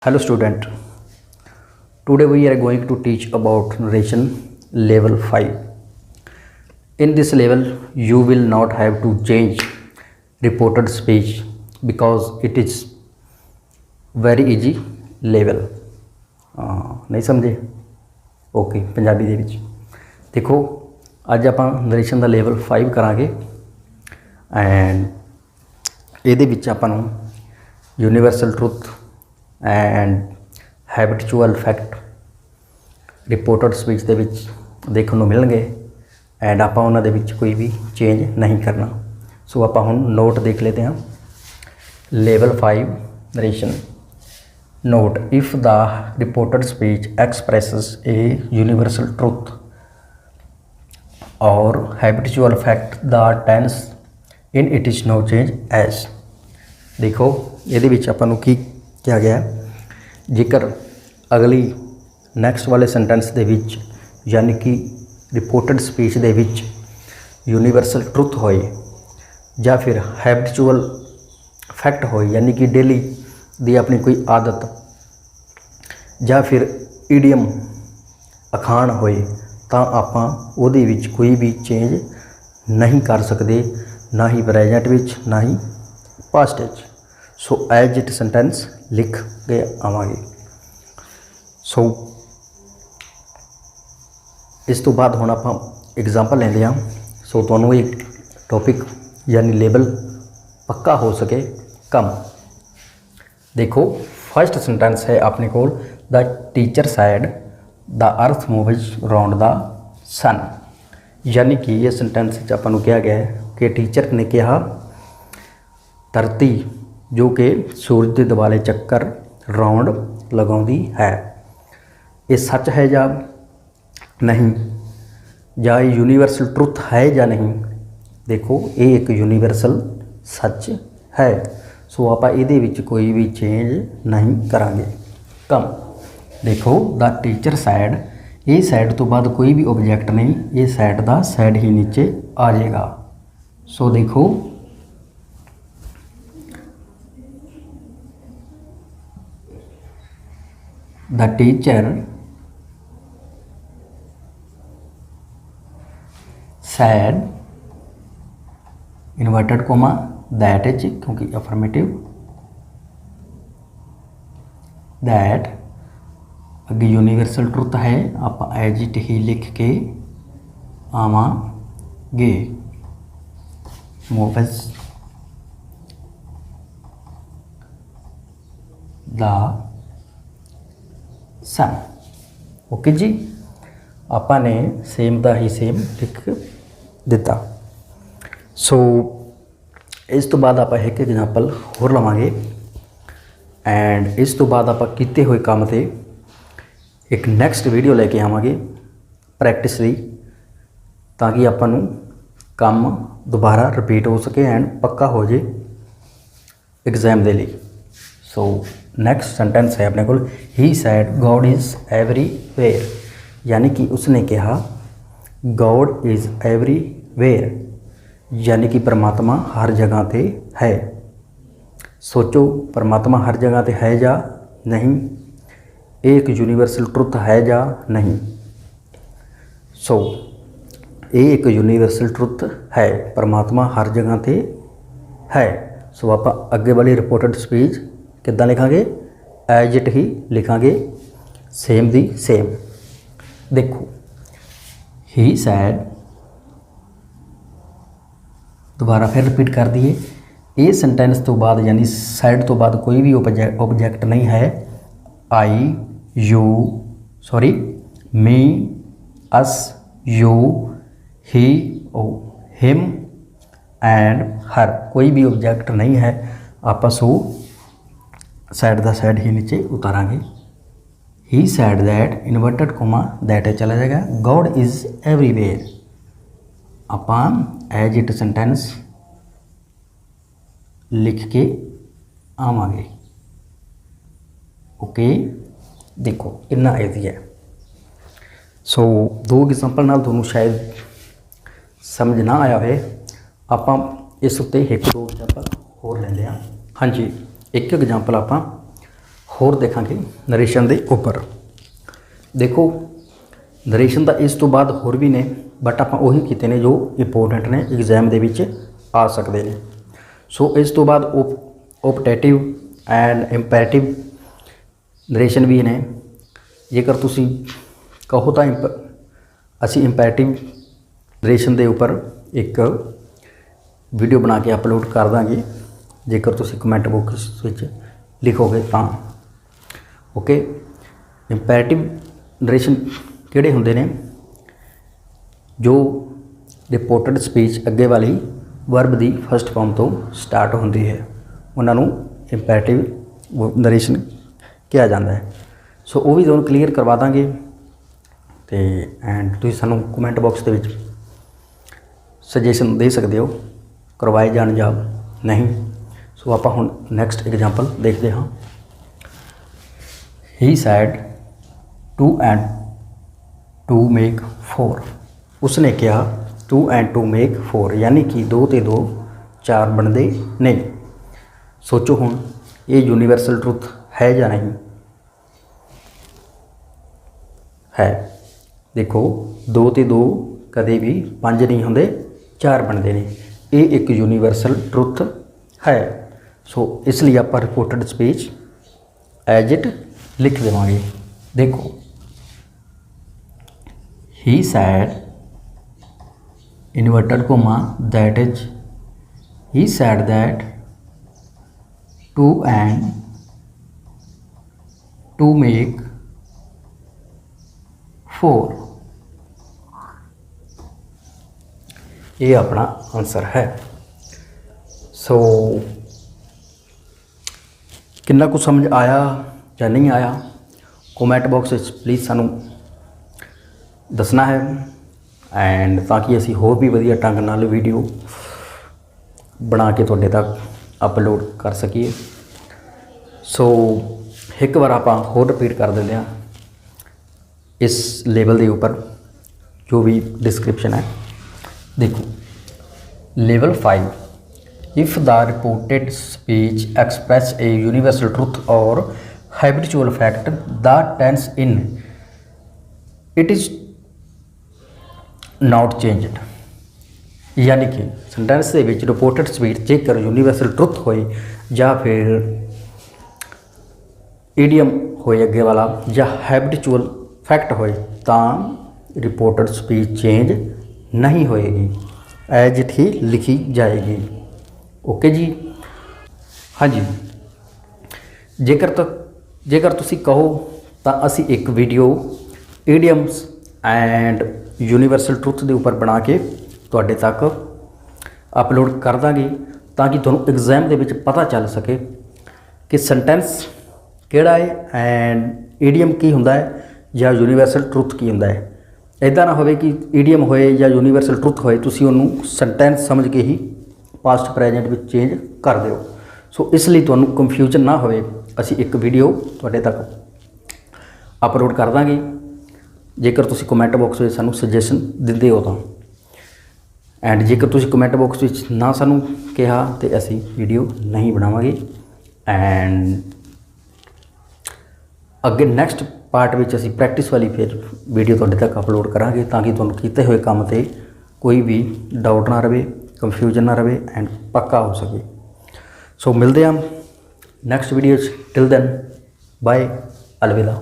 Hello student, today we are going to teach about narration level 5. In this level you will not have to change reported speech because it is very easy level. नहीं समझे? Okay Punjabi ਦੇ ਵਿੱਚ देखो ਅੱਜ ਆਪਾਂ narration ਦਾ level 5 ਕਰਾਂਗੇ and ਇਹਦੇ ਵਿੱਚ ਆਪਾਂ ਨੂੰ universal truth and habitual fact reported speech ਦੇ ਵਿੱਚ ਦੇਖਣ ਨੂੰ ਮਿਲਣਗੇ ਐਂਡ ਆਪਾਂ ਉਹਨਾਂ ਦੇ ਵਿੱਚ ਕੋਈ ਵੀ ਚੇਂਜ ਨਹੀਂ ਕਰਨਾ। ਸੋ ਆਪਾਂ ਹੁਣ ਨੋਟ ਦੇਖ ਲੈਂਦੇ ਹਾਂ। Level 5 narration note if the reported speech expresses a universal truth और habitual fact the tense in it is no change as. देखो ये अपन की क्या गया जेकर अगली नैक्सट वाले सेंटेंस दे विच यानी कि रिपोर्टड स्पीच दे विच यूनीवर्सल ट्रुथ होए या फिर हैबिचुअल फैक्ट होए यानी कि डेली दी अपनी कोई आदत या फिर ईडियम अखाण होए ਤਾਂ ਆਪਾਂ ਉਹਦੇ ਵਿੱਚ ਕੋਈ ਵੀ ਚੇਂਜ ਨਹੀਂ ਕਰ ਸਕਦੇ, ਨਾ ਹੀ ਪ੍ਰੈਜੈਂਟ ਵਿੱਚ ਨਾ ਹੀ ਪਾਸਟ ਵਿੱਚ। ਸੋ ਐਜ ਇਟ ਸੈਂਟੈਂਸ ਲਿਖ ਕੇ ਆਵਾਂਗੇ। ਸੋ ਇਸ ਤੋਂ ਬਾਅਦ ਹੁਣ ਆਪਾਂ ਐਗਜ਼ਾਮਪਲ ਲੈਂਦੇ ਹਾਂ। ਸੋ ਤੁਹਾਨੂੰ ਇਹ ਟੌਪਿਕ ਯਾਨੀ ਲੇਬਲ ਪੱਕਾ ਹੋ ਸਕੇ ਕੰਮ। ਦੇਖੋ ਫਸਟ ਸੈਂਟੈਂਸ ਹੈ ਆਪਣੇ ਕੋਲ the teacher said the earth moves round the sun. यानी कि ये सेंटेंस अपन कहा गया है कि टीचर ने कहा धरती जो कि सूरज के दुआले चक्कर राउंड लगाती है, ये सच है या नहीं, या यूनीवर्सल ट्रुथ है या नहीं। देखो ये एक यूनीवर्सल सच है। सो आप ये कोई भी चेंज नहीं करांगे कम। देखो द टीचर सैड, ये सैड तो बाद कोई भी ऑब्जेक्ट नहीं, ये सैड दा सैड ही नीचे आ जाएगा। सो देखो the teacher said inverted comma that is क्योंकि अफर्मेटिव दैट अगे यूनीवर्सल ट्रुथ है आप एज इट ही लिख के आवांगे। Moves the sun. Okay ji, आपा ने सेम दा ही सेम लिख दिता। सो इस तो बाद आप एक एग्जाम्पल होर लवांगे एंड इस तो बाद आप किए हुए काम से एक नैक्सट वीडियो लेके आवांगे प्रैक्टिस लई ताकि आपां नूं काम दोबारा रिपीट हो सके एंड पक्का हो जाए एग्जाम दे लई। सो नैक्सट सेंटेंस है अपने कोल ही सैड गॉड इज़ एवरीवेयर। यानी कि उसने कहा गॉड इज़ एवरीवेयर यानी कि परमात्मा हर जगह पे है। सोचो परमात्मा हर जगह पे है या नहीं, एक यूनीवर्सल ट्रुथ है या नहीं। सो ये एक यूनीवर्सल ट्रुथ है, परमात्मा हर जगह पे है। सो आप अगे वाली रिपोर्टेड स्पीच किद्दां लिखांगे, एज इट ही लिखांगे, सेम दी सेम। देखो ही सैड, दोबारा फिर रिपीट कर दिए। ये सेंटेंस तो बाद यानी सैड तो बाद कोई भी ऑब्जेक्ट नहीं है। I you sorry me us you he oh him and her कोई भी ऑब्जेक्ट नहीं है। आपस वो सैड दा सैड ही नीचे उतारांगे। He said that inverted comma that चला जाएगा। गॉड इज़ एवरीवेयर आपां एज इट सेंटेंस लिख के आवांगे। ओके देखो इन्ना ईजी है। सो दो एग्जाम्पल नाल तुहानूं शायद समझ ना आया है। आपां इस उत्ते एक दो एग्जाम्पल होर लैंदे हां। हाँ जी एक एग्जाम्पल आपां होर देखांगे नरेशन के उपर। देखो नरेशन का इस तो बाद होर भी ने, बट आप उही कीते ने जो इंपोर्टेंट ने एग्जाम के विच आ सकते हैं। सो इस तो बाद ऑप्टेटिव एंड इंपैरेटिव नरेशन भी ने। जेकर तुसी कहो तो असी इंपैरेटिव नरेशन के उपर एक वीडियो बना के अपलोड कर देंगे, जेकर तुसी कमेंट बॉक्स विच लिखोगे तो। ओके, इंपैरेटिव नरेशन किहड़े हुंदे ने? जो रिपोर्टेड स्पीच अगे वाली वर्ब की फस्ट फॉर्म तो स्टार्ट होंदी है, उन्होंने इंपैरेटिव नरेशन कहा जाता है। सो वो भी तुहानूं क्लीयर करवा देंगे। तो एंड तुसीं सानूं कमेंट बॉक्स के विच सजेशन दे सकते हो करवाए जाण जां नहीं। सो आप हुण नैक्सट एग्जाम्पल देखते हाँ। ही सैड 2 and 2 make 4। उसने कहा 2 and 2 make 4, यानी कि 2 ते 2 4 बनते नहीं। सोचो हुण ये यूनीवर्सल ट्रुथ है या नहीं है? देखो 2 ते 2 कदे भी 5 नहीं होंदे, 4 बनते हैं। ये एक यूनीवर्सल ट्रुथ है। सो इसलिए आप रिपोर्टेड स्पीच एज इट लिख देवांगे। देखो he said inverted comma that is, he said that 2 and 2 make 4। ये अपना आंसर है। सो कितना कुछ समझ आया या नहीं आया कमेंट बॉक्स प्लीज़ सानू दसना है, एंड ताकि असी होर भी वधिया ढंग नाल वीडियो बना के तुहाडे तक अपलोड कर सकीए। सो एक बार आप होर रिपीट कर देते हैं इस लेवल के उपर जो भी डिस्क्रिप्शन है। देखो level 5, if the reported speech express a universal truth और habitual fact the tense in it is not changed, यानी कि सेंटेंस के विच रिपोर्टेड स्पीच जेकर यूनीवर्सल ट्रुथ होए या फिर ईडियम होए अगे वाला या हैबिचुअल फैक्ट होए तो रिपोर्टेड स्पीच चेंज नहीं होएगी, एज इट ही लिखी जाएगी। ओके जी, हाँ जी। जेकर तुसी कहो तो असी एक video idioms and universal truth के उपर बना के तुहाडे तक अपलोड कर देंगे, ताकि तुहानूं एग्जाम के विच पता चल सके कि सेंटेंस किहड़ा है एंड ईडियम की हुंदा है या यूनीवर्सल ट्रुथ की हुंदा है। इदां ना होवे कि ईडियम होए या यूनीवर्सल ट्रुथ होए तुसीं उहनूं सेंटेंस समझ के ही पास्ट प्रैजेंट में चेंज कर दिओ। सो इसलिए तुहानूं कंफ्यूजन ना होवे, असी एक वीडियो तुहाडे तक अपलोड कर देंगे। जेकर तुसी कमेंट बॉक्स में सानू सजेशन दिंदे हो तो, एंड जेकर तुसी कमेंट बॉक्स में ना सानू कहा तो असी वीडियो नहीं बनावांगे। एंड अगे नैक्सट पार्ट में असी प्रैक्टिस वाली फिर वीडियो तुहाडे तक अपलोड करांगे, ताकि तुहानूं कीते हुए काम ते कोई भी डाउट ना रहे, कंफ्यूजन ना रहे एंड पक्का हो सके। सो मिलते हैं next video. Till then bye, अलविदा।